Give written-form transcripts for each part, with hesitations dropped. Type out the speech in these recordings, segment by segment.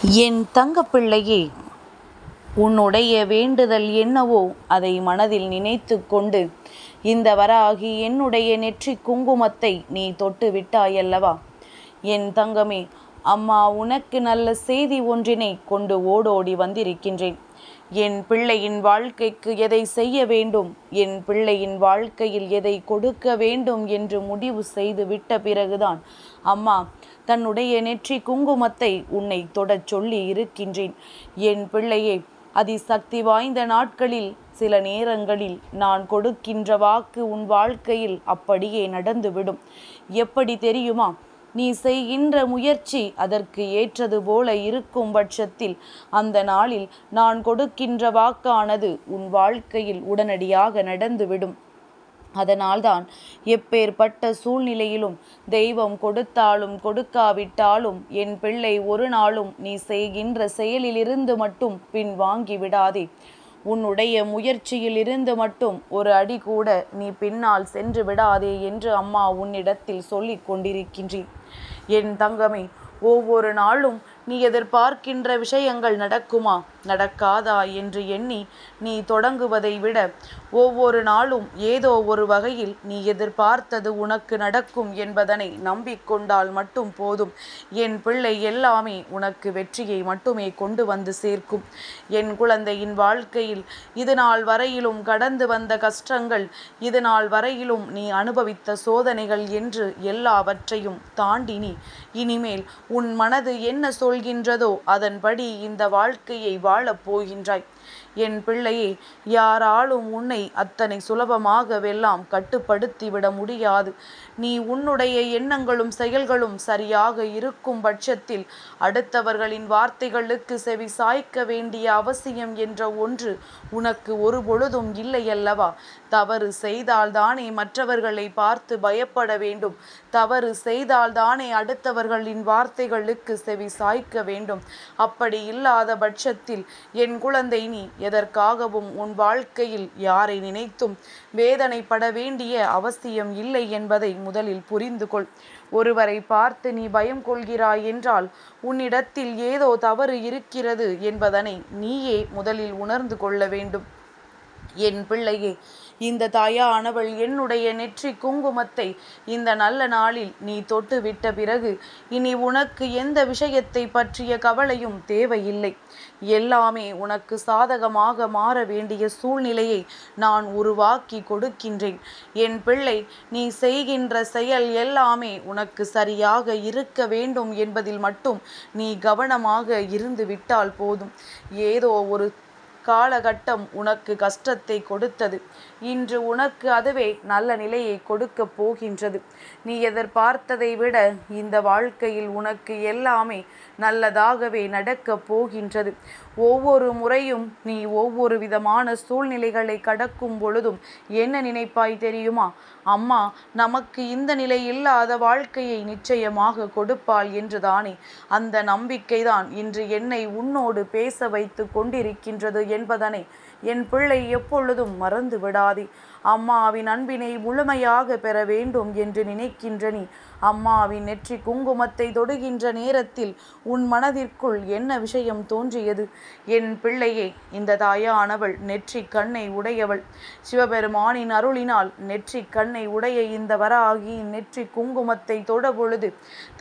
என் தங்கப்பிள்ளையே, உன்னுடைய வேண்டுதல் என்னவோ அதை மனதில் நினைத்து கொண்டு இந்த வராகி என்னுடைய நெற்றி குங்குமத்தை நீ தொட்டு விட்டாயல்லவா? என் தங்கமே, அம்மா உனக்கு நல்ல செய்தி ஒன்றினை கொண்டு ஓடோடி வந்திருக்கின்றேன். என் பிள்ளையின் வாழ்க்கைக்கு எதை செய்ய வேண்டும், என் பிள்ளையின் வாழ்க்கையில் எதை கொடுக்க வேண்டும் என்று முடிவு செய்து விட்ட பிறகுதான் அம்மா தன்னுடைய நெற்றி குங்குமத்தை உன்னை தொடச் சொல்லி இருக்கின்றேன். என் பிள்ளையே, அதிசக்தி வாய்ந்த நாட்களில் சில நேரங்களில் நான் கொடுக்கின்ற வாக்கு உன் வாழ்க்கையில் அப்படியே நடந்துவிடும். எப்படி தெரியுமா? நீ செய்கின்ற முயற்சி அதற்கு ஏற்றது போல இருக்கும் பட்சத்தில் அந்த நாளில் நான் கொடுக்கின்ற வாக்கானது உன் வாழ்க்கையில் உடனடியாக நடந்துவிடும். அதனால்தான் எப்பேற்பட்ட சூழ்நிலையிலும் தெய்வம் கொடுத்தாலும் கொடுக்காவிட்டாலும் என் பிள்ளை ஒரு நாளும் நீ செய்கின்ற செயலிலிருந்து மட்டும் பின் வாங்கி விடாதே. உன்னுடைய முயற்சியில் இருந்து மட்டும் ஒரு அடி கூட நீ பின்னால் சென்று விடாதே என்று அம்மா உன்னிடத்தில் சொல்லிக் கொண்டிருக்கின்றேன். என் தங்கமே, ஒவ்வொரு நாளும் நீ எதிர்பார்க்கின்ற விஷயங்கள் நடக்குமா நடக்காதா என்று எண்ணி நீ தொடங்குவதை விட ஒவ்வொரு நாளும் ஏதோ ஒரு வகையில் நீ எதிர்பார்த்தது உனக்கு நடக்கும் என்பதனை நம்பிக்கொண்டால் மட்டும் போதும். என் பிள்ளை, எல்லாமே உனக்கு வெற்றியை மட்டுமே கொண்டு வந்து சேர்க்கும். என் குழந்தையின் வாழ்க்கையில் இது நாள் வரையிலும் கடந்து வந்த கஷ்டங்கள், இது நாள் வரையிலும் நீ அனுபவித்த சோதனைகள் என்று எல்லாவற்றையும் தாண்டி நீ இனிமேல் உன் மனது என்ன சொல்கின்றதோ அதன்படி இந்த வாழ்க்கையை வாழப் போகின்றாய். என் பிள்ளையே, யாராலும் உன்னை அத்தனை சுலபமாகவெல்லாம் கட்டுப்படுத்திவிட முடியாது. நீ உன்னுடைய எண்ணங்களும் செயல்களும் சரியாக இருக்கும் பட்சத்தில் அடுத்தவர்களின் வார்த்தைகளுக்கு செவி சாய்க்க வேண்டிய அவசியம் என்ற ஒன்று உனக்கு ஒரு பொழுதும் இல்லையல்லவா? தவறு செய்தால்தானே மற்றவர்களை பார்த்து பயப்பட வேண்டும். தவறு செய்தால்தானே அடுத்தவர்களின் வார்த்தைகளுக்கு செவி சாய்க்க வேண்டும். அப்படி இல்லாத பட்சத்தில் என் குழந்தை, நீ எதற்காகவும் உன் வாழ்க்கையில் யாரை நினைத்தும் வேதனைப்பட வேண்டிய அவசியம் இல்லை என்பதை முதலில் புரிந்து கொள். ஒருவரை பார்த்து நீ பயம் கொள்கிறாய் என்றால் உன்னிடத்தில் ஏதோ தவறு இருக்கிறது என்பதனை நீயே முதலில் உணர்ந்து கொள்ள வேண்டும். என் பிள்ளையே, இந்த தாயானவள் என்னுடைய நெற்றி குங்குமத்தை இந்த நல்ல நாளில் நீ தொட்டு விட்ட பிறகு இனி உனக்கு எந்த விஷயத்தை பற்றிய கவலையும் தேவையில்லை. எல்லாமே உனக்கு சாதகமாக மாற வேண்டிய சூழ்நிலையை நான் உருவாக்கி கொடுக்கின்றேன். என் பிள்ளை, நீ செய்கின்ற செயல் எல்லாமே உனக்கு சரியாக இருக்க வேண்டும் என்பதில் மட்டும் நீ கவனமாக இருந்து விட்டால் போதும். ஏதோ ஒரு காலகட்டம் உனக்கு கஷ்டத்தை கொடுத்தது. இன்று உனக்கு அதுவே நல்ல நிலையை கொடுக்க போகின்றது. நீ எதிர்பார்த்ததை விட இந்த வாழ்க்கையில் உனக்கு எல்லாமே நல்லதாகவே நடக்கப் போகின்றது. ஒவ்வொரு முறையும் நீ ஒவ்வொரு விதமான சூழ்நிலைகளை கடக்கும் பொழுதும் என்ன நினைப்பாய் தெரியுமா? அம்மா நமக்கு இந்த நிலை இல்லாத வாழ்க்கையை நிச்சயமாக கொடுப்பாள் என்றுதானே. அந்த நம்பிக்கைதான் இன்று என்னை உன்னோடு பேச வைத்து கொண்டிருக்கின்றது என்பதனை என் பிள்ளை எப்பொழுதும் மறந்து விடாதே. அம்மாவின் அன்பினை முழுமையாக பெற வேண்டும் என்று நினைக்கின்ற நீ அம்மாவின் நெற்றி குங்குமத்தை தொடுகின்ற நேரத்தில் உன் மனதிற்குள் என்ன விஷயம் தோன்றியது? என் பிள்ளையே, இந்த தாயானவள் நெற்றி கண்ணை உடையவள். சிவபெருமானின் அருளினால் நெற்றி கண்ணை உடைய இந்த வராகியின் நெற்றி குங்குமத்தை தொட பொழுது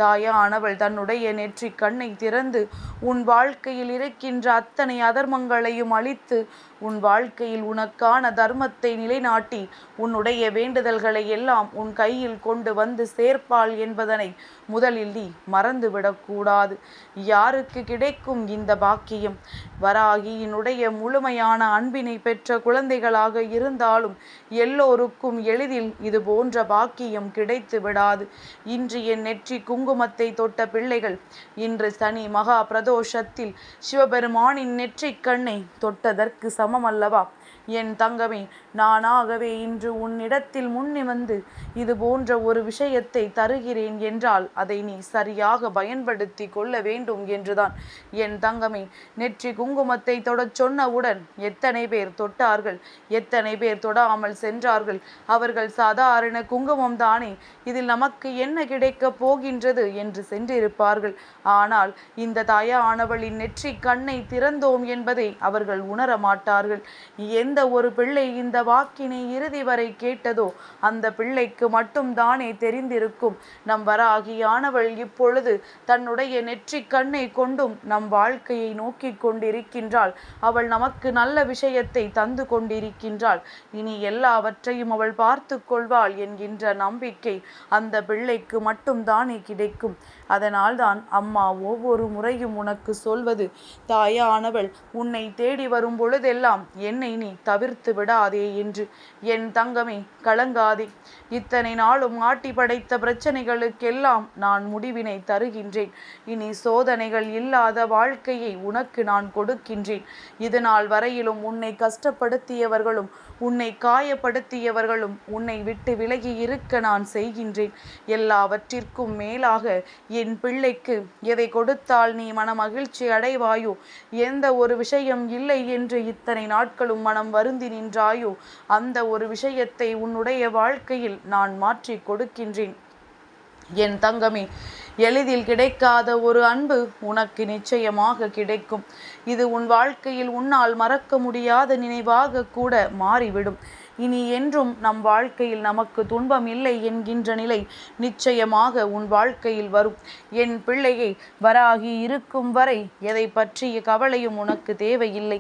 தாயானவள் தன்னுடைய நெற்றி கண்ணை திறந்து உன் வாழ்க்கையில் இருக்கின்ற அத்தனை அதர்மங்களையும் அழித்து உன் வாழ்க்கையில் உனக்கான தர்மத்தை நிலைநாட்டி உன்னுடைய வேண்டுதல்களை எல்லாம் உன் கையில் கொண்டு வந்து சேர்ப்பாள் என்பதனை முதலில் நீ மறந்துவிடக்கூடாது. யாருக்கு கிடைக்கும் இந்த பாக்கியம்? வராகியினுடைய முழுமையான அன்பினை பெற்ற குழந்தைகளாக இருந்தாலும் எல்லோருக்கும் எளிதில் இது போன்ற பாக்கியம் கிடைத்து விடாது. இன்று என் நெற்றி குங்குமத்தை தொட்ட பிள்ளைகள் இன்று சனி மகா பிரதோஷத்தில் சிவபெருமானின் நெற்றி கண்ணை தொட்டதற்கு சமம் அல்லவா? என் தங்கமே, நானாகவே இன்று உன்னிடத்தில் முன்னிவந்து இது போன்ற ஒரு விஷயத்தை தருகிறேன் என்றால் அதை நீ சரியாக பயன்படுத்தி கொள்ள வேண்டும் என்றுதான். என் தங்கமே, நெற்றி குங்குமத்தை தொடச் சொன்னவுடன் எத்தனை பேர் தொட்டார்கள், எத்தனை பேர் தொடாமல் சென்றார்கள். அவர்கள் சாதாரண குங்குமம் தானே, இதில் நமக்கு என்ன கிடைக்கப் போகின்றது என்று சென்றிருப்பார்கள். ஆனால் இந்த தாயானவளின் நெற்றி கண்ணை திறந்தோம் என்பதை அவர்கள் உணர மாட்டார்கள். எந்த ஒரு பிள்ளை இந்த வாக்கினை இறுதி வரை கேட்டதோ அந்த பிள்ளைக்கு மட்டும் தானே தெரிந்திருக்கும். நம் வராகியானவள் இப்பொழுது தன்னுடைய நெற்றி கண்ணை கொண்டும் நம் வாழ்க்கையை நோக்கி கொண்டிருக்கின்றாள். அவள் நமக்கு நல்ல விஷயத்தை தந்து கொண்டிருக்கின்றாள். இனி எல்லாவற்றையும் அவள் பார்த்து கொள்வாள் என்கின்ற நம்பிக்கை அந்த பிள்ளைக்கு மட்டும் தானே கிடைக்கும். அதனால்தான் அம்மா ஒவ்வொரு முறையும் உனக்கு சொல்வது, தாயானவள் உன்னை தேடி வரும் பொழுதெல்லாம் என்னை நீ தவிர்த்து விடாதே என்று. என் தங்கமே, கலங்காதே. இத்தனை நாளும் ஆட்டி படைத்த பிரச்சனைகளுக்கெல்லாம் நான் முடிவினை தருகின்றேன். இனி சோதனைகள் இல்லாத வாழ்க்கையை உனக்கு நான் கொடுக்கின்றேன். இது நாள் வரையிலும் உன்னை கஷ்டப்படுத்தியவர்களும் உன்னை காயப்படுத்தியவர்களும் உன்னை விட்டு விலகி இருக்க நான் செய்கின்றேன். எல்லாவற்றிற்கும் மேலாக என் பிள்ளைக்கு எதை கொடுத்தால் நீ மன மகிழ்ச்சி அடைவாயோ, எந்த ஒரு விஷயம் இல்லை என்று இத்தனை நாட்களும் மனம் வருந்தி நின்றாயோ அந்த ஒரு விஷயத்தை உன்னுடைய வாழ்க்கையில் நான் மாற்றி கொடுக்கின்றேன். என் தங்கமே, எளிதில் கிடைக்காத ஒரு அன்பு உனக்கு நிச்சயமாக கிடைக்கும். இது உன் வாழ்க்கையில் உன்னால் மறக்க முடியாத நினைவாக கூட மாறிவிடும். இனி என்றும் நம் வாழ்க்கையில் நமக்கு துன்பம் இல்லை என்கின்ற நிலை நிச்சயமாக உன் வாழ்க்கையில் வரும். என் பிள்ளையை, வராகி இருக்கும் வரை எதை பற்றிய கவலையும் உனக்கு தேவையில்லை.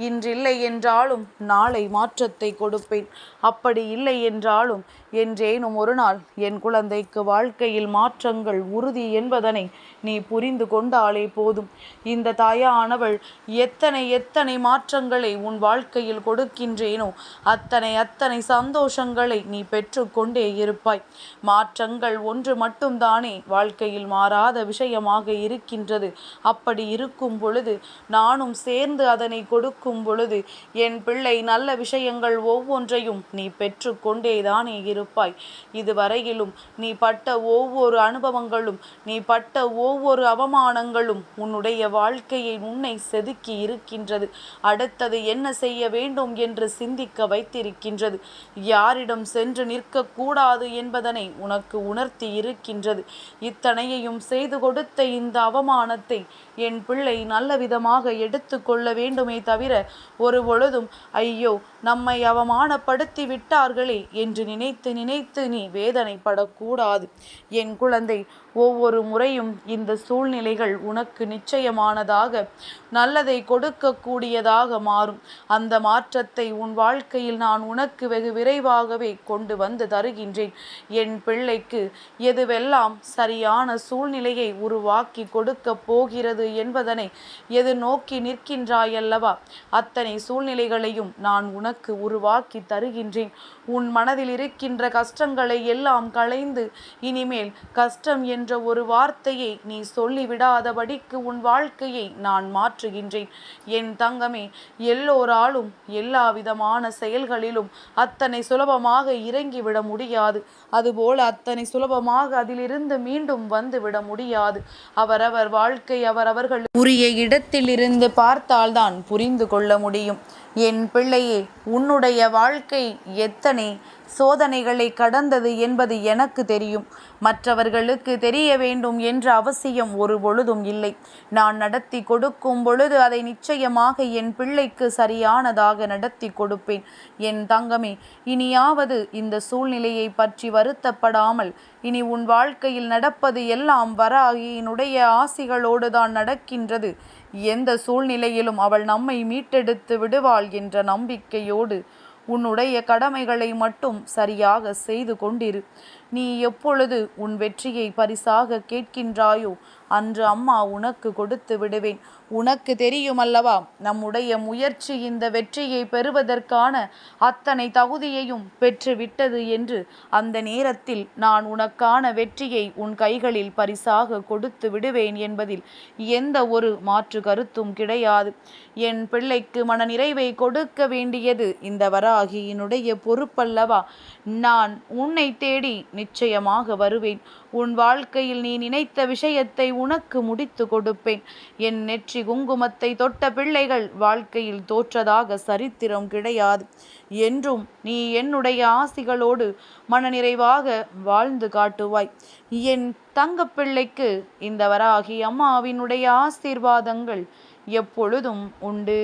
இன்றில்லை என்றாலும் நாளை மாற்றத்தை கொடுப்பேன். அப்படி இல்லை என்றாலும் என்றேனும் ஒரு நாள் என் குழந்தைக்கு வாழ்க்கையில் மாற்றங்கள் உறுதி என்பதனை நீ புரிந்து கொண்டாலே போதும். இந்த தாயானவள் எத்தனை எத்தனை மாற்றங்களை உன் வாழ்க்கையில் கொடுக்கின்றேனோ அத்தனை சந்தோஷங்களை நீ பெற்று கொண்டே இருப்பாய். மாற்றங்கள் ஒன்று மட்டும்தானே வாழ்க்கையில் மாறாத விஷயமாக இருக்கின்றது. அப்படி இருக்கும் பொழுது நானும் சேர்ந்து அதனை கொடுக்கும் பொழுது என் பிள்ளை நல்ல விஷயங்கள் ஒவ்வொன்றையும் நீ பெற்று கொண்டேதானே இருப்பாய். இதுவரையிலும் நீ பட்ட ஒவ்வொரு அனுபவங்களும், நீ பட்ட ஒவ்வொரு அவமானங்களும் உன்னுடைய வாழ்க்கையை உன்னை செதுக்கி இருக்கின்றது. அடுத்தது என்ன செய்ய வேண்டும் என்று சிந்திக்க வைத்திருக்கின்றது. யாரிடம் சென்று நிற்கக்கூடாது என்பதனை உனக்கு உணர்த்தி இருக்கின்றது. இத்தனையையும் செய்து கொடுத்த இந்த அவமானத்தை என் பிள்ளை நல்ல விதமாக எடுத்து கொள்ள வேண்டுமே தவிர ஒரு பொழுதும் ஐயோ நம்மை அவமானப்படுத்தி விட்டார்களே என்று நினைத்து நினைத்து நீ வேதனைப்படக்கூடாது. என் குழந்தை, ஒவ்வொரு முறையும் இந்த சூழ்நிலைகள் உனக்கு நிச்சயமானதாக நல்லதை கொடுக்கக்கூடியதாக மாறும். அந்த மாற்றத்தை உன் வாழ்க்கையில் நான் உனக்கு வெகு விரைவாகவே கொண்டு வந்து தருகின்றேன். என் பிள்ளைக்கு எதுவெல்லாம் சரியான சூழ்நிலையை உருவாக்கி கொடுக்க போகிறது என்பதனை எது நோக்கி நிற்கின்றாயல்லவா, அத்தனை சூழ்நிலைகளையும் நான் உனக்கு உருவாக்கி தருகின்றேன். உன் மனதில் இருக்கின்ற கஷ்டங்களை எல்லாம் களைந்து இனிமேல் கஷ்டம் என்ற ஒரு வார்த்தையை நீ சொல்லிவிடாதபடிக்கு உன் வாழ்க்கையை நான் மாற்றுகின்றேன். என் தங்கமே, எல்லோராலும் எல்லா விதமான செயல்களிலும் அத்தனை சுலபமாக இறங்கிவிட முடியாது. அதுபோல அத்தனை சுலபமாக அதிலிருந்து மீண்டும் வந்துவிட முடியாது. அவரவர் வாழ்க்கை அவரவர்கள் உரிய இடத்திலிருந்து பார்த்தால்தான் புரிந்து கொள்ள முடியும். என் பிள்ளையே, உன்னுடைய வாழ்க்கை எத்தனை சோதனைகளை கடந்தது என்பது எனக்கு தெரியும். மற்றவர்களுக்கு தெரிய வேண்டும் என்ற அவசியம் ஒரு பொழுதும் இல்லை. நான் நடத்தி கொடுக்கும் பொழுது அதை நிச்சயமாக என் பிள்ளைக்கு சரியானதாக நடத்தி கொடுப்பேன். என் தங்கமே, இனியாவது இந்த சூழ்நிலையை பற்றி வருத்தப்படாமல் இனி உன் வாழ்க்கையில் நடப்பது எல்லாம் வராகியினுடைய ஆசிகளோடு தான் நடக்கின்றது. எந்த சூழ்நிலையிலும் அவள் நம்மை மீட்டெடுத்து விடுவாள் என்ற நம்பிக்கையோடு உன்னுடைய கடமைகளை மட்டும் சரியாக செய்து கொண்டிரு. நீ எப்பொழுது உன் வெற்றியை பரிசாக கேட்கின்றாயோ அன்று அம்மா உனக்கு கொடுத்து விடுவேன். உனக்கு தெரியுமல்லவா, நம்முடைய முயற்சி இந்த வெற்றியை பெறுவதற்கான அத்தனை தகுதியையும் பெற்றுவிட்டது என்று. அந்த நேரத்தில் நான் உனக்கான வெற்றியை உன் கைகளில் பரிசாக கொடுத்து விடுவேன் என்பதில் எந்த ஒரு மாற்று கருத்தும் கிடையாது. என் பிள்ளைக்கு மனநிறைவை கொடுக்க வேண்டியது இந்த வராகியினுடைய பொறுப்பல்லவா. நான் உன்னை தேடி நிச்சயமாக வருவேன். உன் வாழ்க்கையில் நீ நினைத்த விஷயத்தை உனக்கு முடித்து கொடுப்பேன். என் நெற்றி குங்குமத்தை தொட்ட பிள்ளைகள் வாழ்க்கையில் தோற்றதாக சரித்திரம் கிடையாது. என்றும் நீ என்னுடைய ஆசிகளோடு மனநிறைவாக வாழ்ந்து காட்டுவாய். என் தங்கப்பிள்ளைக்கு இந்த வராகி அம்மாவினுடைய ஆசீர்வாதங்கள் எப்பொழுதும் உண்டு.